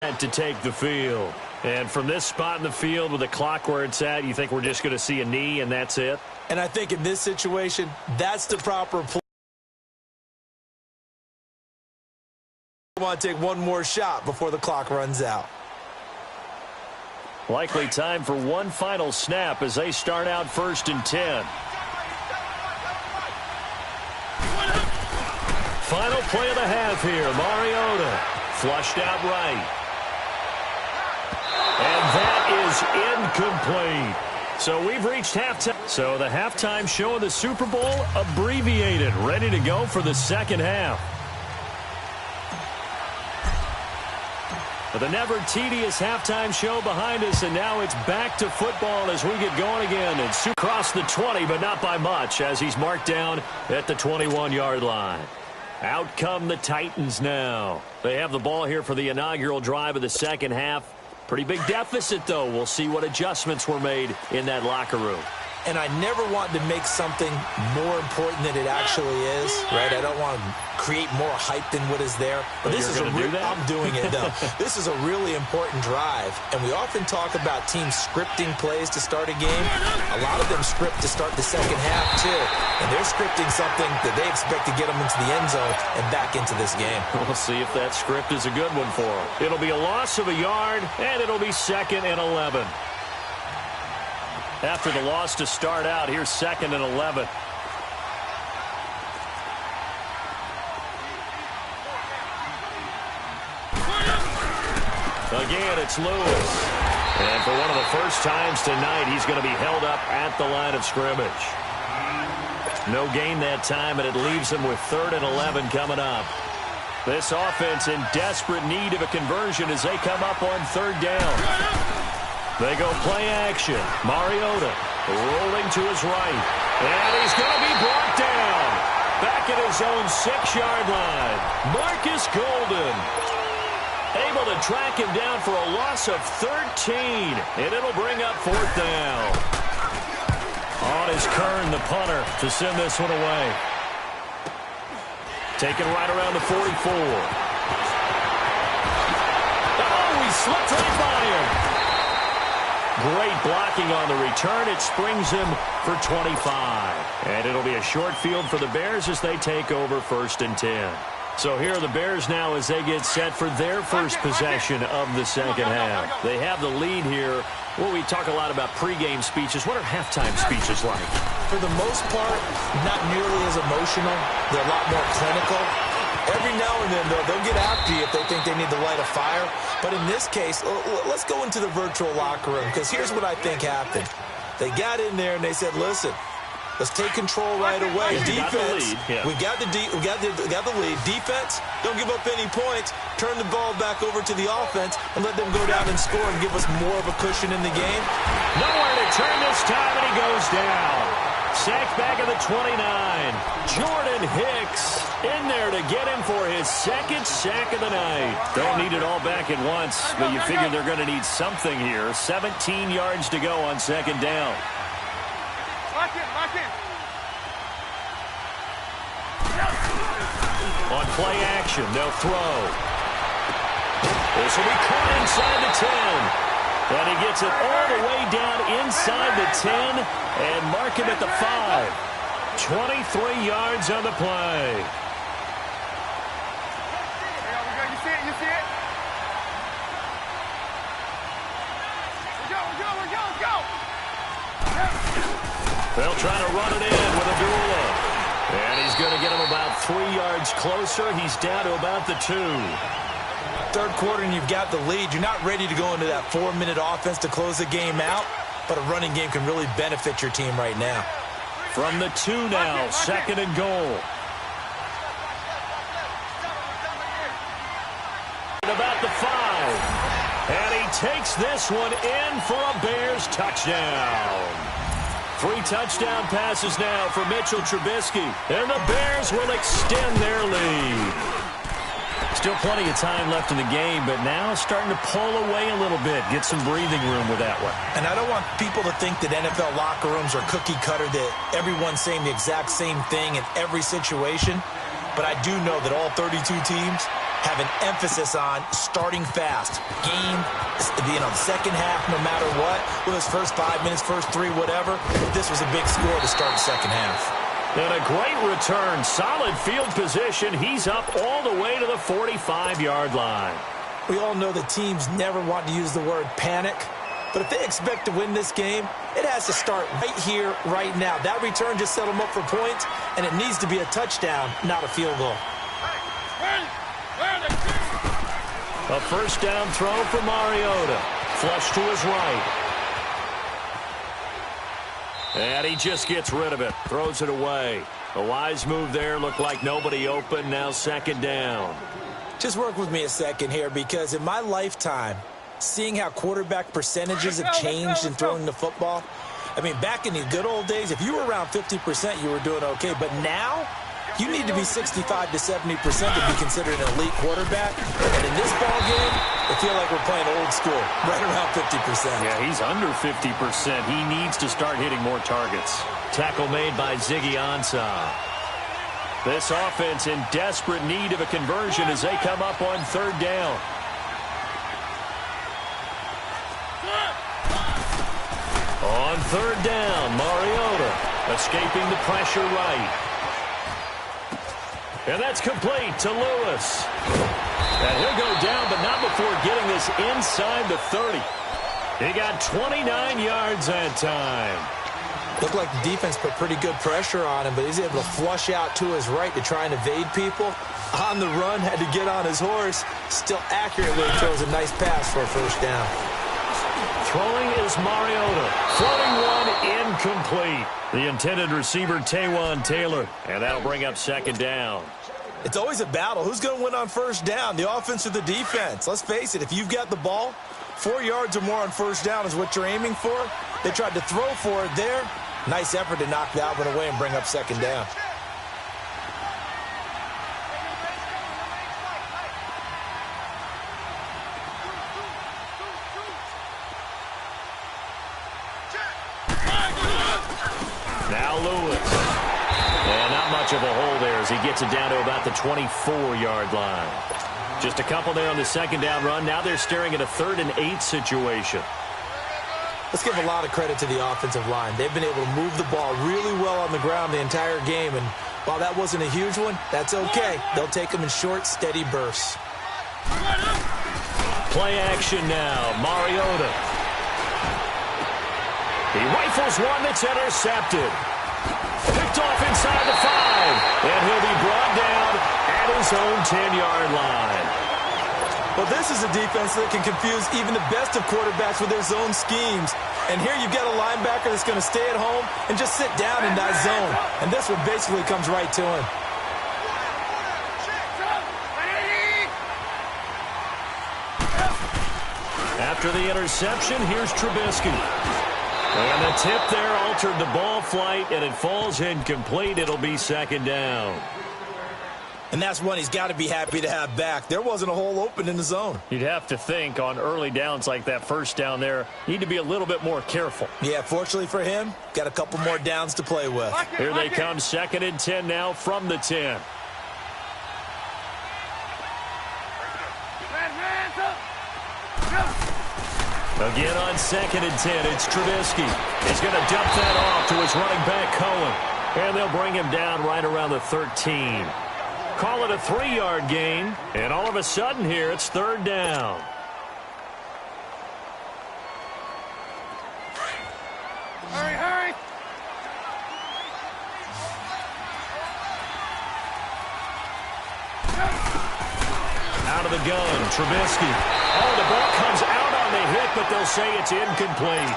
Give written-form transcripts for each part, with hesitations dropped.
To take the field. And from this spot in the field with the clock where it's at, you think we're just going to see a knee and that's it? And I think in this situation, that's the proper play. I want to take one more shot before the clock runs out. Likely time for one final snap as they start out 1st and 10. Final play of the half here. Mariota flushed out right. And that is incomplete. So we've reached halftime. So the halftime show of the Super Bowl abbreviated, ready to go for the second half. But the never tedious halftime show behind us, and now it's back to football as we get going again. And across the 20, but not by much, as he's marked down at the 21-yard line. Out come the Titans now. They have the ball here for the inaugural drive of the second half. Pretty big deficit, though. We'll see what adjustments were made in that locker room. And I never want to make something more important than it actually is, right? I don't want to create more hype than what is there. But this is I'm doing it, though. This is a really important drive. And we often talk about teams scripting plays to start a game. A lot of them script to start the second half, too. And they're scripting something that they expect to get them into the end zone and back into this game. We'll see if that script is a good one for them. It'll be a loss of a yard, and it'll be 2nd and 11. After the loss to start out, here's 2nd and 11. Again, it's Lewis. And for one of the first times tonight, he's going to be held up at the line of scrimmage. No gain that time, and it leaves him with 3rd and 11 coming up. This offense in desperate need of a conversion as they come up on 3rd down. They go play action. Mariota rolling to his right. And he's going to be brought down. Back at his own 6-yard line. Marcus Golden able to track him down for a loss of 13. And it'll bring up 4th down. On is Kern, the punter, to send this one away. Taken right around the 44. Oh, he slipped right by him. Great blocking on the return. It springs him for 25. And it'll be a short field for the Bears as they take over 1st and 10. So here are the Bears now as they get set for their first possession of the second half. They have the lead here. Well, we talk a lot about pregame speeches. What are halftime speeches like? For the most part, not nearly as emotional. They're a lot more clinical. Every now and then, though, they'll get after you if they think they need to light a fire. But in this case, let's go into the virtual locker room, because here's what I think happened. They got in there and they said, listen, let's take control right away. Defense, we got the lead. Defense, don't give up any points. Turn the ball back over to the offense and let them go down and score and give us more of a cushion in the game. Nowhere to turn this time, and he goes down. Sacked back at the 29. Jordan Hicks in there to get him for his 2nd sack of the night. Don't need it all back at once, but you figure they're going to need something here. 17 yards to go on 2nd down. On play action, they'll throw. This will be caught inside the 10. And he gets it all the way down inside the 10 and mark him at the 5. 23 yards on the play. You see it? You see it? Let's go. They'll try to run it in with Abdullah. And he's going to get him about 3 yards closer. He's down to about the 2. 3rd quarter and you've got the lead. You're not ready to go into that 4-minute offense to close the game out, but a running game can really benefit your team right now. From the 2 now, 2nd and goal. About the 5. And he takes this one in for a Bears touchdown. 3 touchdown passes now for Mitchell Trubisky. And the Bears will extend their lead. Still plenty of time left in the game, but now starting to pull away a little bit. Get some breathing room with that one. And I don't want people to think that NFL locker rooms are cookie cutter, that everyone's saying the exact same thing in every situation. But I do know that all 32 teams have an emphasis on starting fast. Game, the second half, no matter what, with his first 5 minutes, first 3, whatever, this was a big score to start the second half. And a great return. Solid field position. He's up all the way to the 45-yard line. We all know that teams never want to use the word panic, but if they expect to win this game, it has to start right here, right now. That return just set them up for points, and it needs to be a touchdown, not a field goal. A first down throw for Mariota. Flush to his right. And he just gets rid of it. Throws it away. A wise move there. Looked like nobody open. Now second down. Just work with me a second here, because in my lifetime, seeing how quarterback percentages have changed in throwing the football, I mean, back in the good old days, if you were around 50%, you were doing okay. But now, you need to be 65 to 70% to be considered an elite quarterback. And in this ball game, I feel like we're playing old school, right around 50%. Yeah, he's under 50%. He needs to start hitting more targets. Tackle made by Ziggy Ansah. This offense in desperate need of a conversion as they come up on third down. On third down, Mariota escaping the pressure right. And that's complete to Lewis. And he'll go down, but not before getting this inside the 30. He got 29 yards that time. Looked like the defense put pretty good pressure on him, but he's able to flush out to his right to try and evade people. On the run, had to get on his horse. Still accurately throws a nice pass for a first down. Throwing is Mariota. Floating one, incomplete. The intended receiver, Taywan Taylor. And that'll bring up second down. It's always a battle. Who's going to win on first down, the offense or the defense? Let's face it, if you've got the ball, 4 yards or more on first down is what you're aiming for. They tried to throw for it there. Nice effort to knock that one away and bring up second down. Now Lewis. And not much of a hole there as he gets it down to about the 24-yard line. Just a couple there on the second down run. Now they're staring at a 3rd and 8 situation. Let's give a lot of credit to the offensive line. They've been able to move the ball really well on the ground the entire game, and while that wasn't a huge one, that's okay. They'll take them in short, steady bursts. Play action now. Mariota. He rifles one that's intercepted. Picked off inside the 5, and he'll be brought down at his own 10-yard line. Well, this is a defense that can confuse even the best of quarterbacks with their zone schemes. And here you've got a linebacker that's going to stay at home and just sit down in that zone. And this one basically comes right to him. After the interception, here's Trubisky. And the tip there altered the ball flight, and it falls incomplete. It'll be second down. And that's one he's got to be happy to have back. There wasn't a hole open in the zone. You'd have to think on early downs like that first down there, need to be a little bit more careful. Yeah, fortunately for him, got a couple more downs to play with. Here they come, 2nd and 10 now from the 10. Again on 2nd and 10, it's Trubisky. He's going to dump that off to his running back, Cohen. And they'll bring him down right around the 13. Call it a 3-yard gain, and all of a sudden here, it's 3rd down. Hurry, hurry. Out of the gun, Trubisky. Oh, the ball comes out on the hit, but they'll say it's incomplete.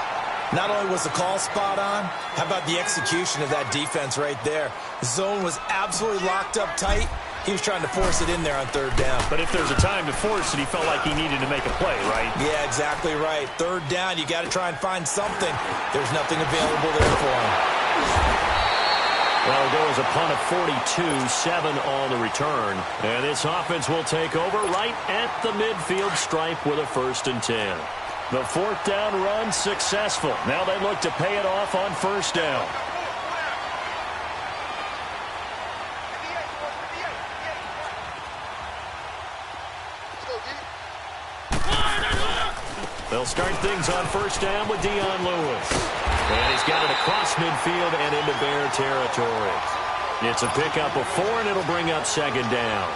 Not only was the call spot on, how about the execution of that defense right there? The zone was absolutely locked up tight. He was trying to force it in there on 3rd down. But if there's a time to force it, he felt like he needed to make a play, right? Yeah, exactly right. 3rd down, you got to try and find something. There's nothing available there for him. Well, there was a punt of 42, 7 on the return. And this offense will take over right at the midfield stripe with a 1st and 10. The 4th down run successful. Now they look to pay it off on 1st down. They'll start things on first down with Dion Lewis. And he's got it across midfield and into Bear territory. It's a pickup of 4, and it'll bring up second down.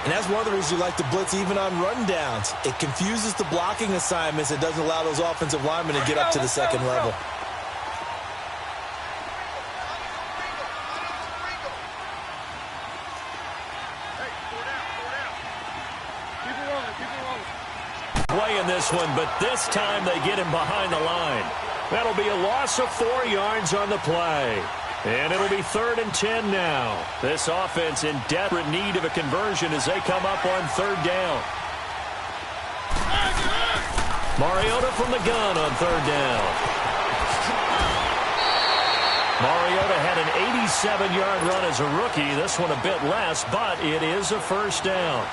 And that's one of the reasons you like to blitz even on run downs. It confuses the blocking assignments. It doesn't allow those offensive linemen to get up to the second level. Playing this one, but this time they get him behind the line. That'll be a loss of 4 yards on the play. And it'll be 3rd and 10 now. This offense in desperate need of a conversion as they come up on 3rd down. Mariota from the gun on 3rd down. Mariota had an 87-yard run as a rookie. This one a bit less, but it is a first down.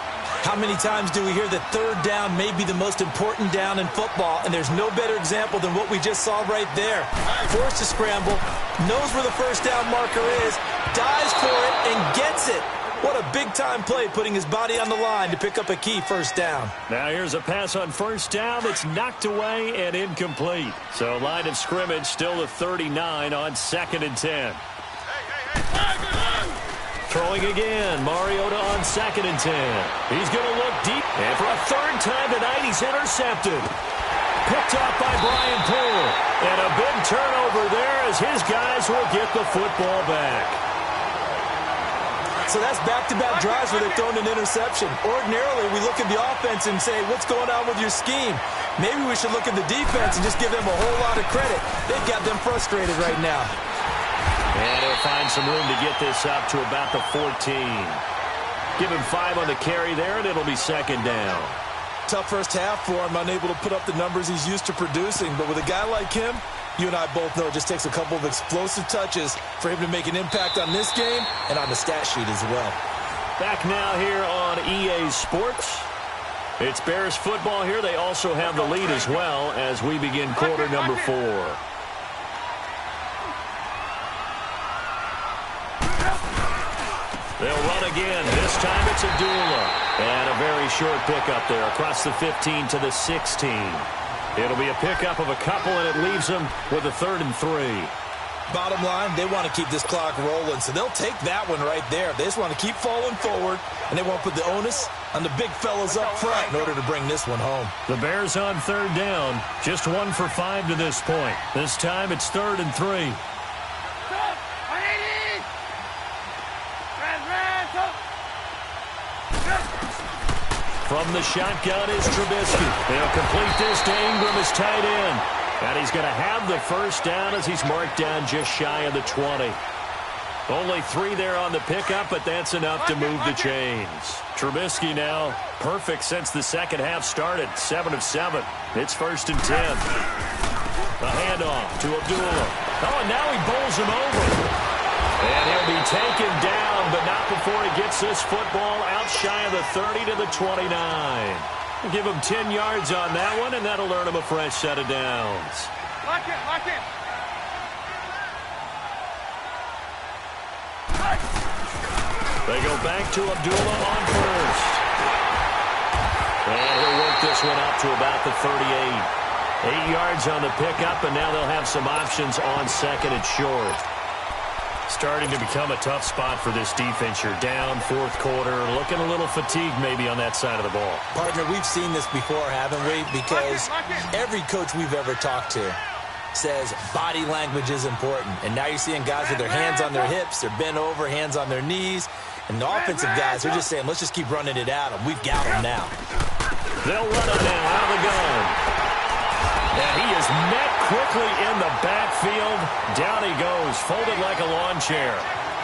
How many times do we hear that 3rd down may be the most important down in football, and there's no better example than what we just saw right there. Forced to scramble, knows where the first down marker is, dives for it, and gets it. What a big-time play, putting his body on the line to pick up a key first down. Now here's a pass on first down that's knocked away and incomplete. So line of scrimmage still at 39 on 2nd and 10. Throwing again, Mariota on 2nd and 10. He's going to look deep, and for a 3rd time tonight, he's intercepted. Picked off by Brian Poole, and a big turnover there as his guys will get the football back. So that's back-to-back drives where they've thrown an interception. Ordinarily, we look at the offense and say, what's going on with your scheme? Maybe we should look at the defense and just give them a whole lot of credit. They've got them frustrated right now. And he'll find some room to get this up to about the 14. Give him 5 on the carry there, and it'll be 2nd down. Tough first half for him, unable to put up the numbers he's used to producing. But with a guy like him, you and I both know it just takes a couple of explosive touches for him to make an impact on this game and on the stat sheet as well. Back now here on EA Sports. It's Bears football here. They also have the lead as well as we begin quarter number 4. They'll run again. This time it's Abdullah. And a very short pickup there across the 15 to the 16. It'll be a pickup of a couple, and it leaves them with a 3rd and 3. Bottom line, they want to keep this clock rolling, so they'll take that one right there. They just want to keep falling forward, and they won't put the onus on the big fellas up front in order to bring this one home. The Bears on 3rd down. Just 1 for 5 to this point. This time it's 3rd and 3. From the shotgun is Trubisky. They'll complete this to Ingram as tight end. And he's going to have the first down as he's marked down just shy of the 20. Only 3 there on the pickup, but that's enough to move the chains. Trubisky now perfect since the second half started. 7 of 7. It's 1st and 10. A handoff to Abdullah. Oh, and now he bowls him over. And he'll be taken down, but not before he gets this football out shy of the 30 to the 29. Give him 10 yards on that one, and that'll earn him a fresh set of downs. Lock it, lock it. They go back to Abdullah on first. And he'll work this one up to about the 38. 8 yards on the pickup, and now they'll have some options on 2nd and short. Starting to become a tough spot for this defense. You're down 4th quarter, looking a little fatigued maybe on that side of the ball. Partner, we've seen this before, haven't we? Because every coach we've ever talked to says body language is important. And now you're seeing guys with their hands on their hips, they're bent over, hands on their knees. And the offensive guys are just saying, let's just keep running it at them. We've got them now. They'll run it now out of the gun. And he is met quickly in the backfield. Down he goes, folded like a lawn chair.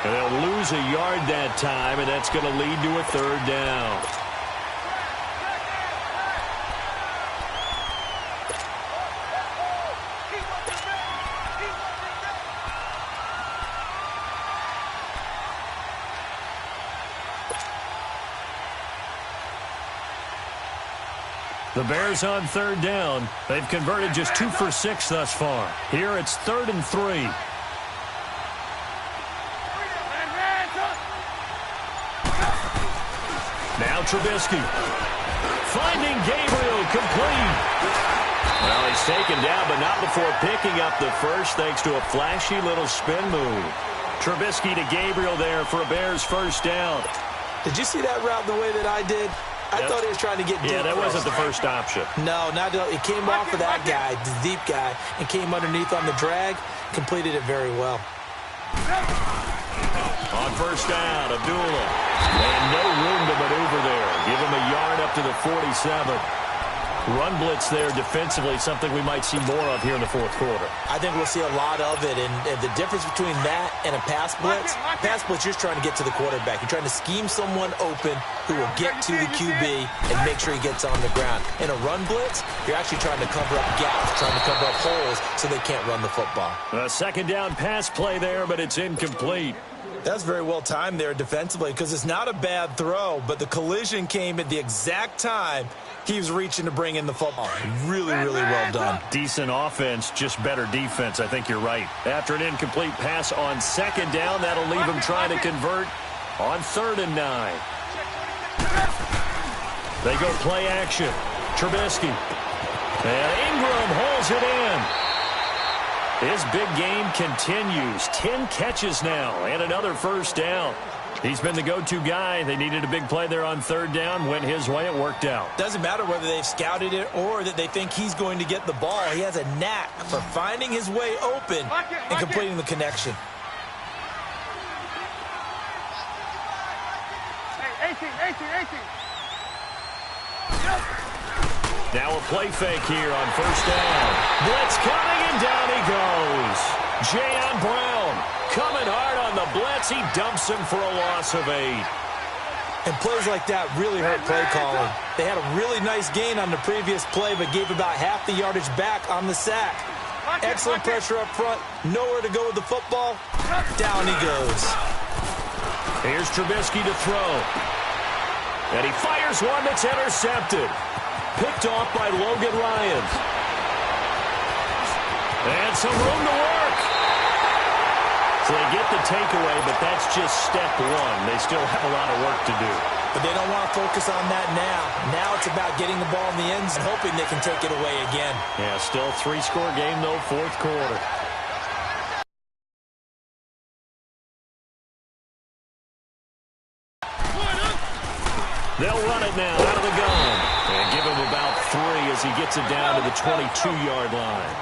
And they'll lose a yard that time, and that's going to lead to a 3rd down. The Bears on 3rd down. They've converted just 2 for 6 thus far. Here it's 3rd and 3. Now Trubisky. Finding Gabriel complete. Well, he's taken down, but not before picking up the first, thanks to a flashy little spin move. Trubisky to Gabriel there for a Bears first down. Did you see that route the way that I did? I thought he was trying to get deep. Yeah, that wasn't the first option. No, not at all. He came off of that guy, the deep guy, and came underneath on the drag, completed it very well. On first down, Abdullah. And no room to maneuver there. Give him a yard up to the 47. Run blitz there defensively, something we might see more of here in the fourth quarter. I think we'll see a lot of it, and the difference between that and a pass blitz, you're just trying to get to the quarterback. You're trying to scheme someone open who will get to the QB and make sure he gets on the ground. In a run blitz, you're actually trying to cover up gaps, trying to cover up holes so they can't run the football. A second down pass play there, but it's incomplete. That's very well timed there defensively because it's not a bad throw, but the collision came at the exact time he was reaching to bring in the football. Really, really well done. Decent offense, just better defense. I think you're right. After an incomplete pass on second down, that'll leave him trying to convert on 3rd and 9. They go play action. Trubisky. And Ingram holds it in. His big game continues. 10 catches now and another first down. He's been the go-to guy. They needed a big play there on 3rd down. Went his way. It worked out. Doesn't matter whether they've scouted it or that they think he's going to get the ball. He has a knack for finding his way open and completing the connection. Hey, 18. Now a play fake here on first down. Blitz coming, and down he goes. Jayon Brown coming hard on the blitz. He dumps him for a loss of 8. And plays like that really hurt play calling. They had a really nice gain on the previous play, but gave about half the yardage back on the sack. Excellent pressure up front. Nowhere to go with the football. Down he goes. Here's Trubisky to throw. And he fires one that's intercepted. Picked off by Logan Ryan. And some room to work. So they get the takeaway, but that's just step one. They still have a lot of work to do. But they don't want to focus on that now. Now it's about getting the ball in the end zone, hoping they can take it away again. Yeah, still 3-score game, though, fourth quarter. They'll run it now out of the gun. And give him about 3 as he gets it down to the 22-yard line.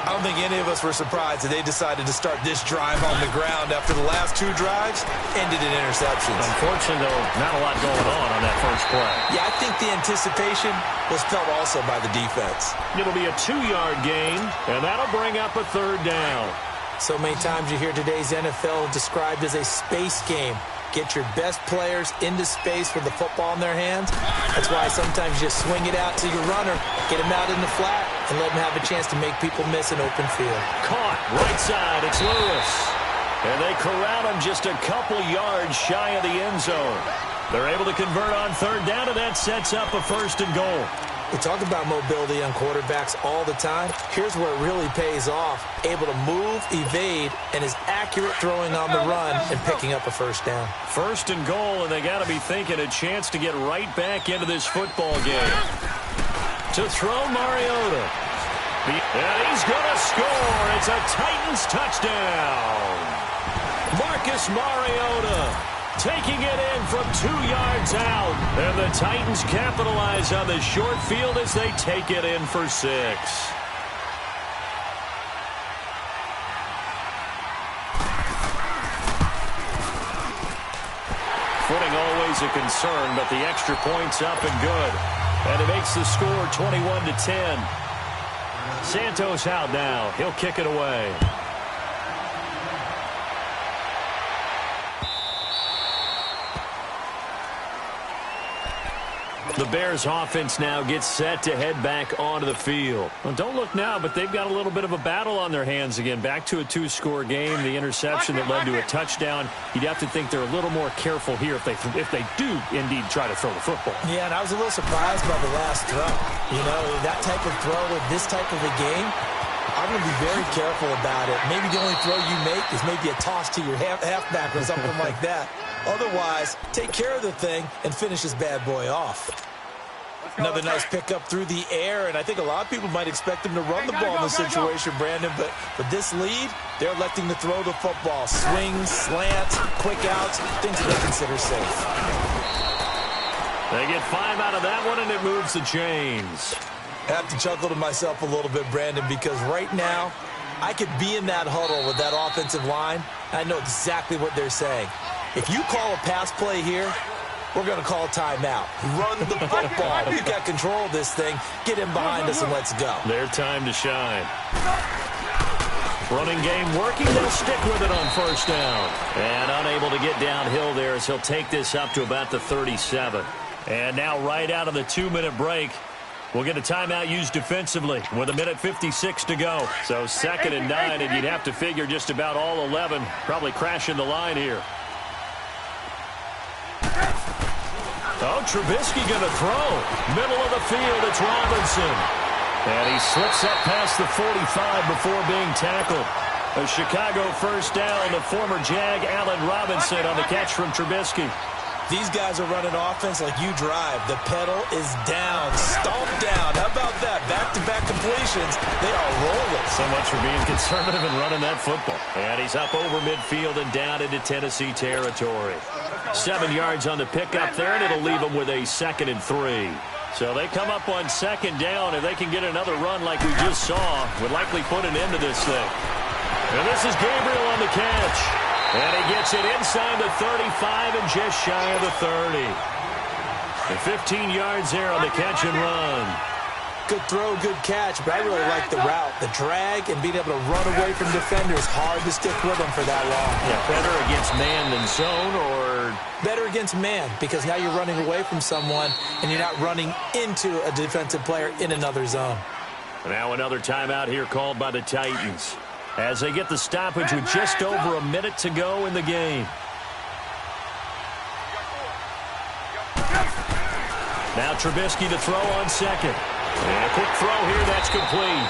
I don't think any of us were surprised that they decided to start this drive on the ground after the last 2 drives ended in interceptions. Unfortunately, though, not a lot going on that first play. Yeah, I think the anticipation was felt also by the defense. It'll be a 2-yard gain, and that'll bring up a 3rd down. So many times you hear today's NFL described as a space game. Get your best players into space with the football in their hands. That's why sometimes you just swing it out to your runner, get him out in the flat, and let him have a chance to make people miss an open field. Caught, right side, it's Lewis. And they corral him just a couple yards shy of the end zone. They're able to convert on 3rd down, and that sets up a 1st and goal. We talk about mobility on quarterbacks all the time. Here's where it really pays off. Able to move, evade, and is accurate throwing on the run and picking up a 1st down. 1st and goal, and they got to be thinking a chance to get right back into this football game. To throw Mariota. And he's going to score. It's a Titans touchdown. Marcus Mariota taking it in from 2 yards out. And the Titans capitalize on the short field as they take it in for 6. Footing always a concern, but the extra point's up and good. And it makes the score 21-10. Santos out now. He'll kick it away. The Bears offense now gets set to head back onto the field. Well, don't look now, but they've got a little bit of a battle on their hands again. Back to a 2-score game. The interception that led to a touchdown. You'd have to think they're a little more careful here if they do indeed try to throw the football. Yeah, and I was a little surprised by the last throw. You know, that type of throw with this type of a game, I'm going to be very careful about it. Maybe the only throw you make is maybe a toss to your halfback or something like that. Otherwise, take care of the thing and finish this bad boy off. Another nice pickup through the air, and I think a lot of people might expect him to run the ball in this situation, Brandon, but with this lead, they're electing to throw the football. Swings, slants, quick outs, things that they consider safe. They get 5 out of that one, and it moves the chains. I have to chuckle to myself a little bit, Brandon, because right now, I could be in that huddle with that offensive line, and I know exactly what they're saying. If you call a pass play here, we're going to call a timeout. Run the football. We've got control of this thing. Get him behind us and let's go. Their time to shine. Running game working. They'll stick with it on first down. And unable to get downhill there as he'll take this up to about the 37. And now right out of the 2-minute break, we'll get a timeout used defensively with 1:56 to go. So 2nd and 9, and you'd have to figure just about all 11 probably crashing the line here. Oh, Trubisky going to throw. Middle of the field, it's Robinson. And he slips up past the 45 before being tackled. A Chicago first down. The former Jag, Allen Robinson, on the catch from Trubisky. These guys are running offense like you drive. The pedal is down, stomped down. How about that? Back-to-back completions. They are rolling. So much for being conservative and running that football. And he's up over midfield and down into Tennessee territory. 7 yards on the pickup there, and it'll leave them with a 2nd and 3. So they come up on 2nd down. If they can get another run like we just saw, would likely put an end to this thing. And this is Gabriel on the catch. And he gets it inside the 35 and just shy of the 30. And 15 yards there on the catch and run. Good throw, good catch, but I really like the route. The drag and being able to run away from defenders. Hard to stick with them for that long. Yeah, better against man than zone, or? Better against man, because now you're running away from someone and you're not running into a defensive player in another zone. Now another timeout here called by the Titans, as they get the stoppage with just over a minute to go in the game. Now Trubisky to throw on 2nd. And a quick throw here, that's complete.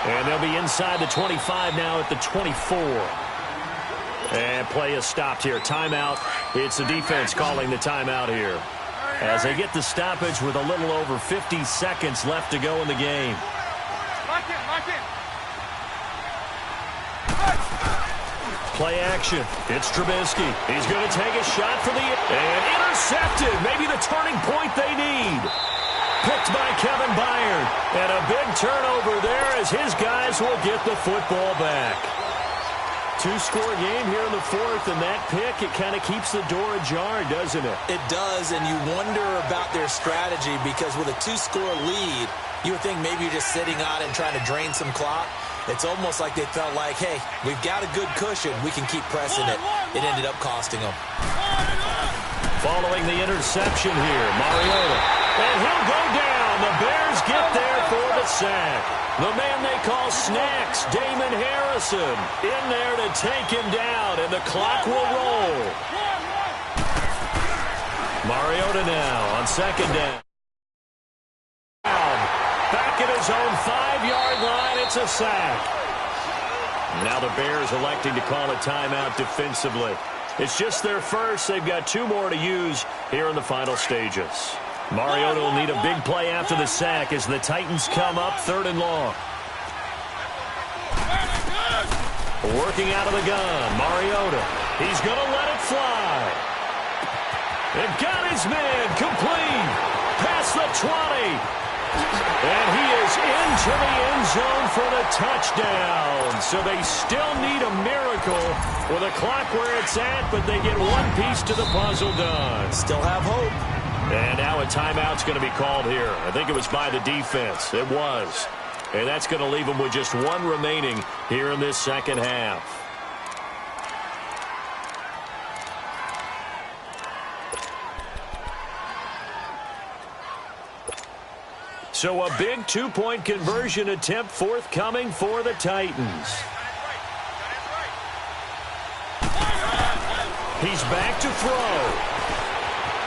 And they'll be inside the 25 now at the 24. And play is stopped here. Timeout. It's the defense calling the timeout here, as they get the stoppage with a little over 50 seconds left to go in the game. Play action. It's Trubisky. He's going to take a shot for the... And intercepted. Maybe the turning point they need. Picked by Kevin Byard. And a big turnover there as his guys will get the football back. 2-score game here in the 4th, and that pick, it kind of keeps the door ajar, doesn't it? It does, and you wonder about their strategy, because with a 2-score lead, you would think maybe you're just sitting on it and trying to drain some clock. It's almost like they felt like, hey, we've got a good cushion. We can keep pressing it. It ended up costing them. Following the interception here, Mariota. And he'll go down. The Bears get there for the sack. The man they call Snacks, Damon Harrison, in there to take him down, and the clock will roll. Mariota now on 2nd down. Back at his own 5-yard line, it's a sack. Now the Bears electing to call a timeout defensively. It's just their first. They've got 2 more to use here in the final stages. Mariota will need a big play after the sack as the Titans come up 3rd and long. Working out of the gun, Mariota. He's going to let it fly. And got his man complete. Past the 20. And he is into the end zone for the touchdown. So they still need a miracle with a clock where it's at, but they get one piece to the puzzle done. Still have hope. And now a timeout's going to be called here. I think it was by the defense. It was. And that's going to leave them with just 1 remaining here in this 2nd half. So a big 2-point conversion attempt forthcoming for the Titans. He's back to throw.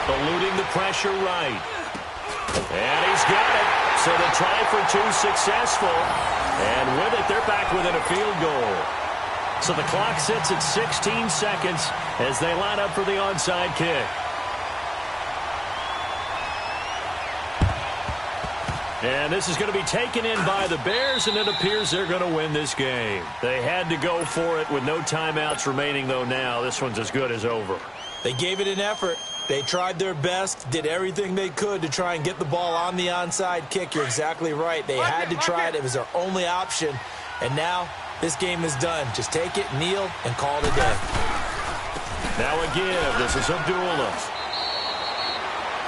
Eluding the pressure right. And he's got it. So the try for 2 successful. And with it, they're back within a field goal. So the clock sits at 16 seconds as they line up for the onside kick. And this is going to be taken in by the Bears, and it appears they're going to win this game. They had to go for it with no timeouts remaining, though now. This one's as good as over. They gave it an effort. They tried their best, did everything they could to try and get the ball on the onside kick. You're exactly right. They had to try it. It was their only option. And now this game is done. Just take it, kneel, and call it a day. Now a give. This is Abdullah.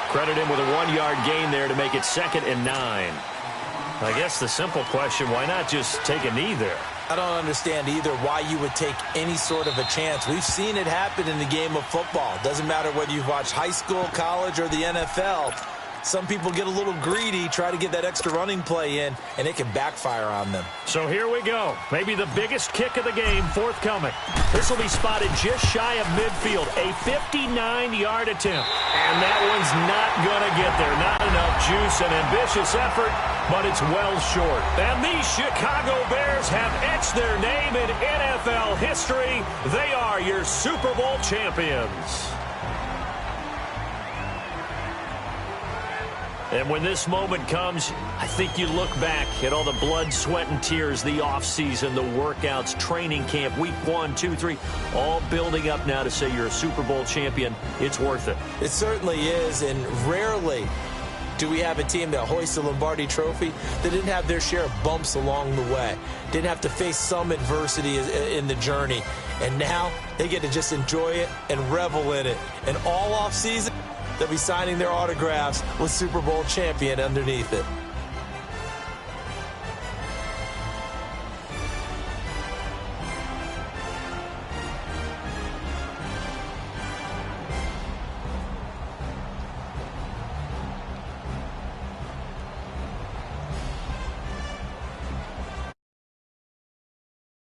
Credit him with a 1-yard gain there to make it 2nd and 9. I guess the simple question, why not just take a knee there? I don't understand either why you would take any sort of a chance. We've seen it happen in the game of football. Doesn't matter whether you've watched high school, college, or the NFL. Some people get a little greedy, try to get that extra running play in, and it can backfire on them. So here we go. Maybe the biggest kick of the game forthcoming. This will be spotted just shy of midfield. A 59-yard attempt. And that one's not going to get there. Not enough juice. An ambitious effort, but it's well short. And these Chicago Bears have etched their name in NFL history. They are your Super Bowl champions. And when this moment comes, I think you look back at all the blood, sweat, and tears, the offseason, the workouts, training camp, week 1, 2, 3, all building up now to say you're a Super Bowl champion. It's worth it. It certainly is, and rarely do we have a team that hoists the Lombardi Trophy that didn't have their share of bumps along the way, didn't have to face some adversity in the journey, and now they get to just enjoy it and revel in it. And all offseason, they'll be signing their autographs with Super Bowl champion underneath it.